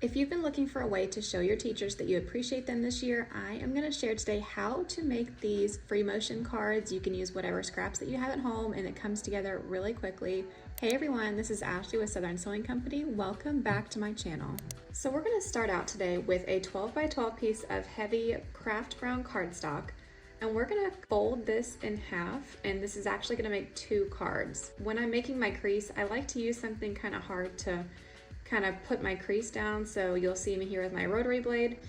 If you've been looking for a way to show your teachers that you appreciate them this year, I am going to share today how to make these free motion cards. You can use whatever scraps that you have at home and it comes together really quickly. Hey everyone, this is Ashley with Southern Sewing Company. Welcome back to my channel. So we're going to start out today with a 12 by 12 piece of heavy craft brown cardstock. And we're gonna fold this in half, and this is actually gonna make 2 cards. When I'm making my crease, I like to use something kind of hard to kind of put my crease down, so you'll see me here with my rotary blade.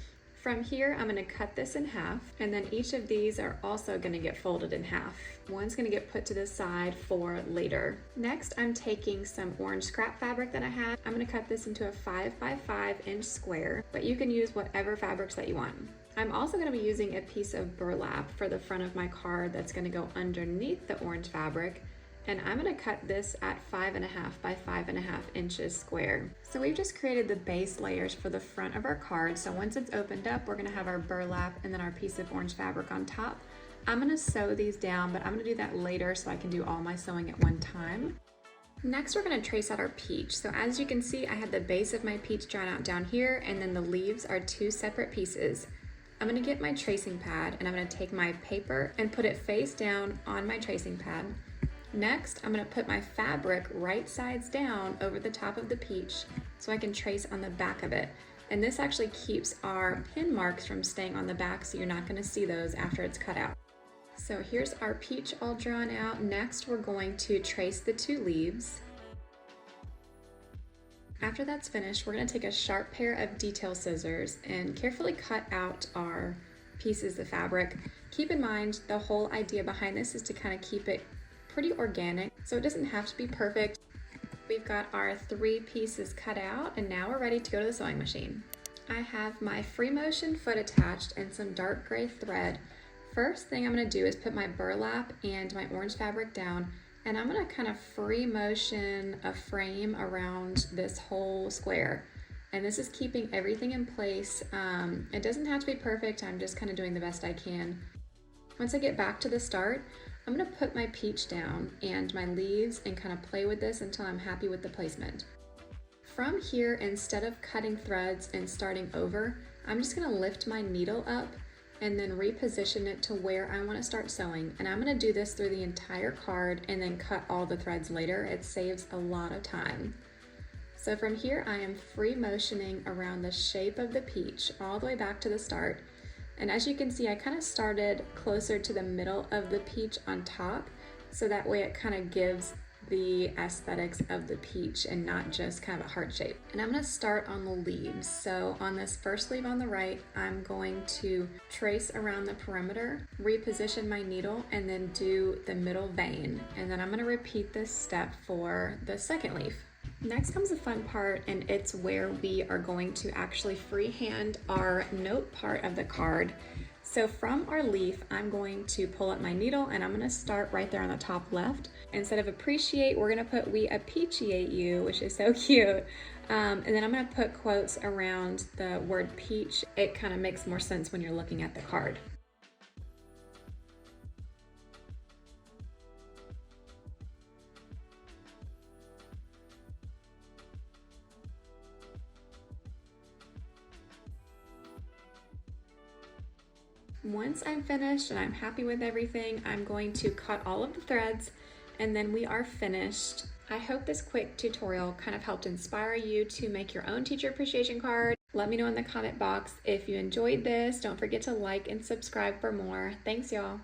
From here, I'm gonna cut this in half, and then each of these are also gonna get folded in half. One's gonna get put to the side for later. Next, I'm taking some orange scrap fabric that I had. I'm gonna cut this into a 5 by 5 inch square, but you can use whatever fabrics that you want. I'm also going to be using a piece of burlap for the front of my card that's going to go underneath the orange fabric, and I'm going to cut this at 5.5 by 5.5 inches square. So we've just created the base layers for the front of our card. So once it's opened up, we're going to have our burlap and then our piece of orange fabric on top. I'm going to sew these down, but I'm going to do that later so I can do all my sewing at one time. Next, we're going to trace out our peach. So as you can see, I have the base of my peach drawn out down here, and then the leaves are 2 separate pieces. I'm gonna get my tracing pad and I'm gonna take my paper and put it face down on my tracing pad. Next, I'm gonna put my fabric right sides down over the top of the peach so I can trace on the back of it. And this actually keeps our pin marks from staying on the back, so you're not gonna see those after it's cut out. So here's our peach all drawn out. Next, we're going to trace the 2 leaves. After that's finished, we're going to take a sharp pair of detail scissors and carefully cut out our pieces of fabric. Keep in mind, the whole idea behind this is to kind of keep it pretty organic, so it doesn't have to be perfect. We've got our 3 pieces cut out, and now we're ready to go to the sewing machine. I have my free motion foot attached and some dark gray thread. First thing I'm going to do is put my burlap and my orange fabric down, and I'm gonna kind of free motion a frame around this whole square. And this is keeping everything in place. It doesn't have to be perfect, I'm just kind of doing the best I can. Once I get back to the start, I'm gonna put my peach down and my leaves and kind of play with this until I'm happy with the placement. From here, instead of cutting threads and starting over, I'm just gonna lift my needle up and then reposition it to where I want to start sewing. And I'm going to do this through the entire card and then cut all the threads later. It saves a lot of time. So from here, I am free motioning around the shape of the peach all the way back to the start. And as you can see, I kind of started closer to the middle of the peach on top, so that way it kind of gives the aesthetics of the peach and not just kind of a heart shape. And I'm going to start on the leaves. So on this first leaf on the right, I'm going to trace around the perimeter, reposition my needle, and then do the middle vein. And then I'm going to repeat this step for the second leaf. Next comes the fun part, and it's where we are going to actually freehand our note part of the card. So from our leaf, I'm going to pull up my needle and I'm gonna start right there on the top left. Instead of appreciate, we're gonna put we appreciate you, which is so cute. And then I'm gonna put quotes around the word peach. It kind of makes more sense when you're looking at the card. Once I'm finished and I'm happy with everything, I'm going to cut all of the threads and then we are finished. I hope this quick tutorial kind of helped inspire you to make your own teacher appreciation card. Let me know in the comment box if you enjoyed this. Don't forget to like and subscribe for more. Thanks, y'all.